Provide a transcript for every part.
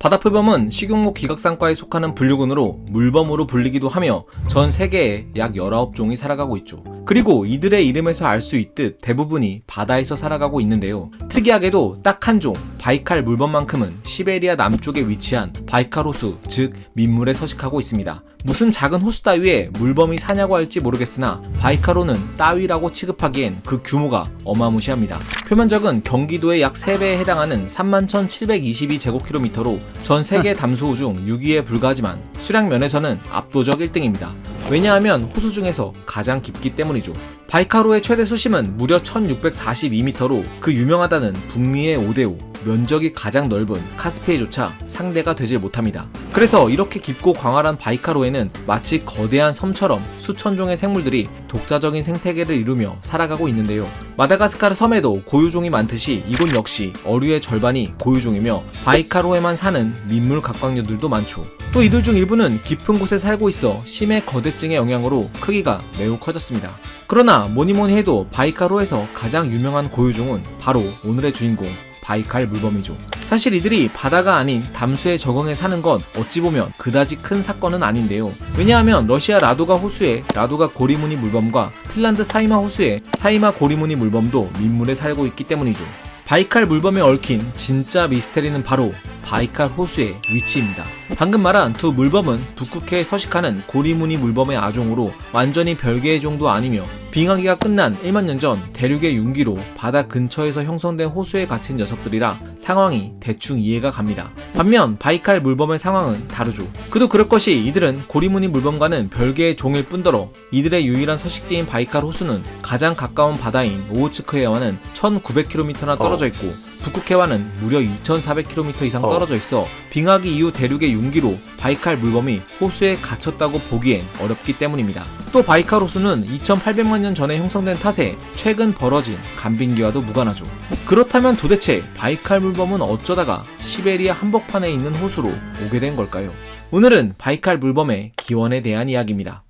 바다표범은 식용목 기각상과에 속하는 분류군으로 물범으로 불리기도 하며 전 세계에 약 19종이 살아가고 있죠. 그리고 이들의 이름에서 알 수 있듯 대부분이 바다에서 살아가고 있는데요. 특이하게도 딱 한 종, 바이칼 물범만큼은 시베리아 남쪽에 위치한 바이칼 호수, 즉 민물에 서식하고 있습니다. 무슨 작은 호수 따위에 물범이 사냐고 할지 모르겠으나 바이칼호는 따위라고 취급하기엔 그 규모가 어마무시합니다. 표면적은 경기도의 약 3배에 해당하는 31,722제곱킬로미터로 전 세계 담수호 중 6위에 불과하지만 수량 면에서는 압도적 1등입니다. 왜냐하면 호수 중에서 가장 깊기 때문이죠. 바이칼호의 최대 수심은 무려 1642m로 그 유명하다는 북미의 5대5, 면적이 가장 넓은 카스피해조차 상대가 되질 못합니다. 그래서 이렇게 깊고 광활한 바이칼호에는 마치 거대한 섬처럼 수천 종의 생물들이 독자적인 생태계를 이루며 살아가고 있는데요. 마다가스카르 섬에도 고유종이 많듯이 이곳 역시 어류의 절반이 고유종이며 바이칼호에만 사는 민물 각광류들도 많죠. 또 이들 중 일부는 깊은 곳에 살고 있어 심해 거대증의 영향으로 크기가 매우 커졌습니다. 그러나 뭐니뭐니 해도 바이칼호에서 가장 유명한 고유종은 바로 오늘의 주인공 바이칼 물범이죠. 사실 이들이 바다가 아닌 담수에 적응해 사는 건 어찌 보면 그다지 큰 사건은 아닌데요. 왜냐하면 러시아 라도가 호수의 라도가 고리무늬 물범과 핀란드 사이마 호수의 사이마 고리무늬 물범도 민물에 살고 있기 때문이죠. 바이칼 물범에 얽힌 진짜 미스테리는 바로 바이칼 호수의 위치입니다. 방금 말한 두 물범은 북극해에 서식하는 고리무늬 물범의 아종으로 완전히 별개의 종도 아니며 빙하기가 끝난 1만 년 전 대륙의 융기로 바다 근처에서 형성된 호수에 갇힌 녀석들이라 상황이 대충 이해가 갑니다. 반면 바이칼 물범의 상황은 다르죠. 그도 그럴 것이 이들은 고리무늬 물범과는 별개의 종일 뿐더러 이들의 유일한 서식지인 바이칼 호수는 가장 가까운 바다인 오호츠크해와는 1900km나 떨어져 있고 북극해와는 무려 2400km 이상 떨어져 있어 빙하기 이후 대륙의 융기로 바이칼 물범이 호수에 갇혔다고 보기엔 어렵기 때문입니다. 또 바이칼 호수는 2800만 년 전에 형성된 탓에 최근 벌어진 간빙기와도 무관하죠. 그렇다면 도대체 바이칼 물범은 어쩌다가 시베리아 한복판에 있는 호수로 오게 된 걸까요? 오늘은 바이칼 물범의 기원에 대한 이야기입니다.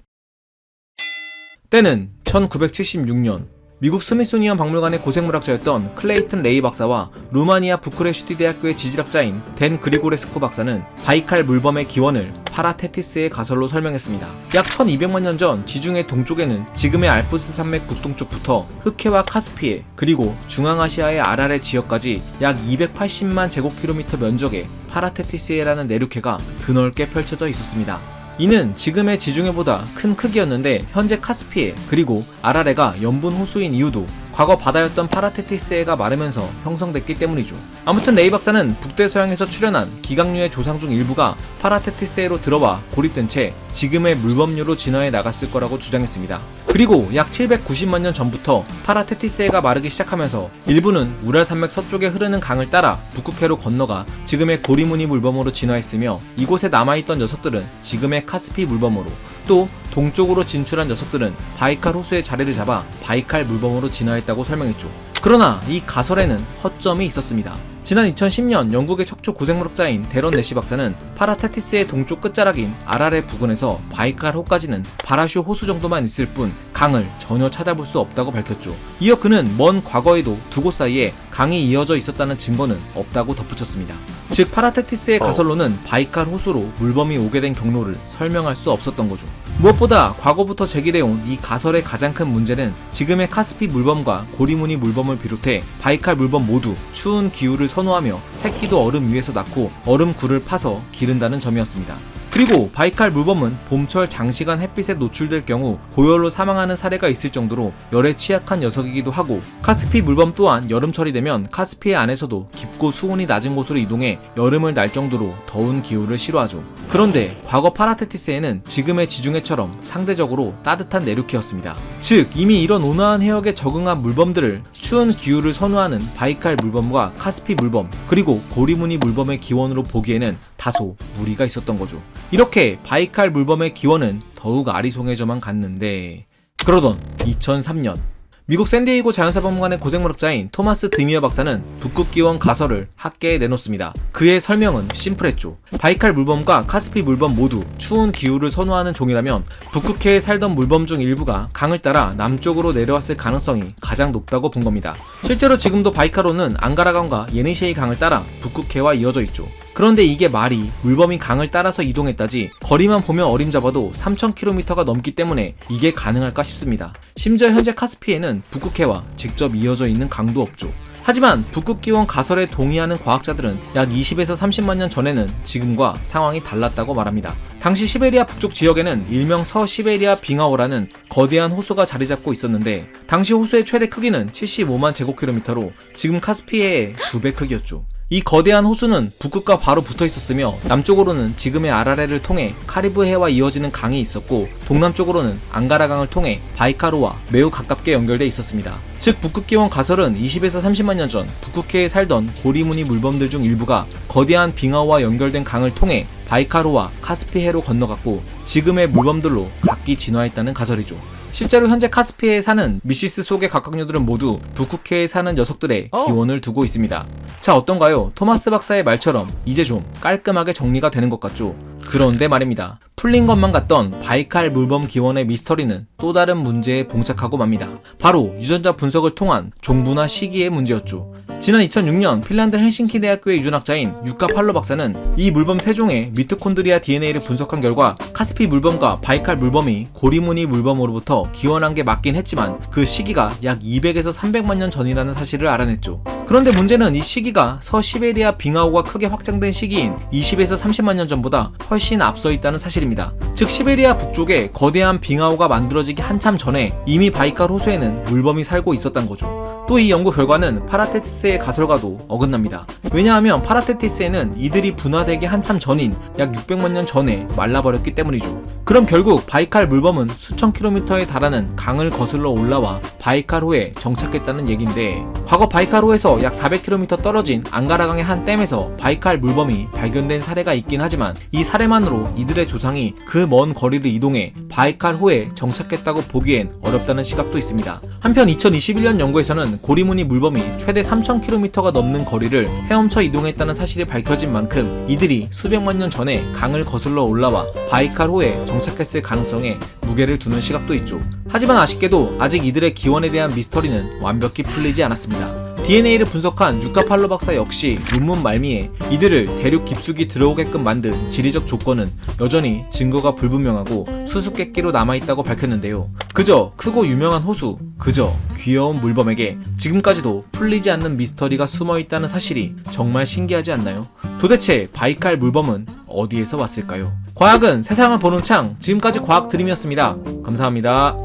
때는 1976년 미국 스미소니언 박물관의 고생물학자였던 클레이튼 레이 박사와 루마니아 부크레슈티 대학교의 지질학자인 댄 그리고레스쿠 박사는 바이칼 물범의 기원을 파라테티스의 가설로 설명했습니다. 약 1200만 년 전 지중해 동쪽에는 지금의 알프스 산맥 북동쪽부터 흑해와 카스피해 그리고 중앙아시아의 아라레 지역까지 약 280만 제곱킬로미터 면적의 파라테티스해라는 내륙해가 드넓게 펼쳐져 있었습니다. 이는 지금의 지중해보다 큰 크기였는데 현재 카스피해 그리고 아라레가 염분 호수인 이유도 과거 바다였던 파라테티스해가 마르면서 형성됐기 때문이죠. 아무튼 레이 박사는 북대서양에서 출현한 기각류의 조상 중 일부가 파라테티스해로 들어와 고립된 채 지금의 물범류로 진화해 나갔을 거라고 주장했습니다. 그리고 약 790만 년 전부터 파라테티스해가 마르기 시작하면서 일부는 우랄산맥 서쪽에 흐르는 강을 따라 북극해로 건너가 지금의 고리무늬 물범으로 진화했으며 이곳에 남아있던 녀석들은 지금의 카스피 물범으로 또 동쪽으로 진출한 녀석들은 바이칼 호수의 자리를 잡아 바이칼 물범으로 진화했다고 설명했죠. 그러나 이 가설에는 허점이 있었습니다. 지난 2010년 영국의 척추 고생물학자인 데런 내시 박사는 파라테티스의 동쪽 끝자락인 아라레 부근에서 바이칼호까지는 바라슈 호수 정도만 있을 뿐 강을 전혀 찾아볼 수 없다고 밝혔죠. 이어 그는 먼 과거에도 두 곳 사이에 강이 이어져 있었다는 증거는 없다고 덧붙였습니다. 즉 파라테티스의 가설로는 바이칼 호수로 물범이 오게 된 경로를 설명할 수 없었던 거죠. 무엇보다 과거부터 제기되어온 이 가설의 가장 큰 문제는 지금의 카스피 물범과 고리무늬 물범을 비롯해 바이칼 물범 모두 추운 기후를 선호하며 새끼도 얼음 위에서 낳고 얼음굴을 파서 기른다는 점이었습니다. 그리고 바이칼 물범은 봄철 장시간 햇빛에 노출될 경우 고열로 사망하는 사례가 있을 정도로 열에 취약한 녀석이기도 하고 카스피 물범 또한 여름철이 되면 카스피해 안에서도 깊고 수온이 낮은 곳으로 이동해 여름을 날 정도로 더운 기후를 싫어하죠. 그런데 과거 파라테티스해는 지금의 지중해처럼 상대적으로 따뜻한 내륙해였습니다. 즉 이미 이런 온화한 해역에 적응한 물범들을 추운 기후를 선호하는 바이칼 물범과 카스피 물범 그리고 고리무늬 물범의 기원으로 보기에는 다소 무리가 있었던 거죠. 이렇게 바이칼 물범의 기원은 더욱 아리송해져만 갔는데 그러던 2003년 미국 샌디에이고 자연사박물관의 고생물학자인 토마스 드미어 박사는 북극기원 가설을 학계에 내놓습니다. 그의 설명은 심플했죠. 바이칼 물범과 카스피 물범 모두 추운 기후를 선호하는 종이라면 북극해에 살던 물범 중 일부가 강을 따라 남쪽으로 내려왔을 가능성이 가장 높다고 본 겁니다. 실제로 지금도 바이칼호는 앙가라강과 예니셰이 강을 따라 북극해와 이어져 있죠. 그런데 이게 말이 물범이 강을 따라서 이동했다지 거리만 보면 어림잡아도 3000km가 넘기 때문에 이게 가능할까 싶습니다. 심지어 현재 카스피해는 북극해와 직접 이어져 있는 강도 없죠. 하지만 북극기원 가설에 동의하는 과학자들은 약 20에서 30만 년 전에는 지금과 상황이 달랐다고 말합니다. 당시 시베리아 북쪽 지역에는 일명 서시베리아 빙하호라는 거대한 호수가 자리 잡고 있었는데 당시 호수의 최대 크기는 75만 제곱킬로미터로 지금 카스피해의 2배 크기였죠. 이 거대한 호수는 북극과 바로 붙어 있었으며 남쪽으로는 지금의 아라레를 통해 카리브해와 이어지는 강이 있었고 동남쪽으로는 앙가라강을 통해 바이카르와 매우 가깝게 연결돼 있었습니다. 즉 북극기원 가설은 20에서 30만 년 전 북극해에 살던 고리무늬 물범들 중 일부가 거대한 빙하와 연결된 강을 통해 바이카르와 카스피해로 건너갔고 지금의 물범들로 각기 진화했다는 가설이죠. 실제로 현재 카스피해에 사는 미시스 속의 각각류들은 모두 북극해에 사는 녀석들의 기원을 두고 있습니다. 자, 어떤가요? 토마스 박사의 말처럼 이제 좀 깔끔하게 정리가 되는 것 같죠? 그런데 말입니다. 풀린 것만 같던 바이칼 물범 기원의 미스터리는 또 다른 문제에 봉착하고 맙니다. 바로 유전자 분석을 통한 종부나 시기의 문제였죠. 지난 2006년 핀란드 헬싱키 대학교의 유전학자인 유카 팔로 박사는 이 물범 3종의 미토콘드리아 DNA를 분석한 결과 카스피 물범과 바이칼 물범이 고리무늬 물범으로부터 기원한 게 맞긴 했지만 그 시기가 약 200에서 300만 년 전이라는 사실을 알아냈죠. 그런데 문제는 이 시기가 서시베리아 빙하호가 크게 확장된 시기인 20에서 30만 년 전보다 훨씬 앞서 있다는 사실입니다. 즉 시베리아 북쪽에 거대한 빙하호가 만들어지기 한참 전에 이미 바이칼 호수에는 물범이 살고 있었던 거죠. 또 이 연구 결과는 파라테티스의 가설과도 어긋납니다. 왜냐하면 파라테티스에는 이들이 분화되기 한참 전인 약 600만 년 전에 말라버렸기 때문이죠. 그럼 결국 바이칼 물범은 수천 킬로미터에 달하는 강을 거슬러 올라와 바이칼호에 정착했다는 얘긴데 과거 바이칼호에서 약 400km 떨어진 앙가라강의 한 댐에서 바이칼 물범이 발견된 사례가 있긴 하지만 이 사례만으로 이들의 조상이 그 먼 거리를 이동해 바이칼호에 정착했다고 보기엔 어렵다는 시각도 있습니다. 한편 2021년 연구에서는 고리무늬 물범이 최대 3000km가 넘는 거리를 헤엄쳐 이동했다는 사실이 밝혀진 만큼 이들이 수백만 년 전에 강을 거슬러 올라와 바이칼호에 정착했을 가능성에 무게를 두는 시각도 있죠. 하지만 아쉽게도 아직 이들의 기원에 대한 미스터리는 완벽히 풀리지 않았습니다. DNA를 분석한 유카 팔로 박사 역시 논문 말미에 이들을 대륙 깊숙이 들어오게끔 만든 지리적 조건은 여전히 증거가 불분명하고 수수께끼로 남아있다고 밝혔는데요. 그저 크고 유명한 호수, 그저 귀여운 물범에게 지금까지도 풀리지 않는 미스터리가 숨어있다는 사실이 정말 신기하지 않나요? 도대체 바이칼 물범은 어디에서 왔을까요? 과학은 세상을 보는 창, 지금까지 과학 드림이었습니다. 감사합니다.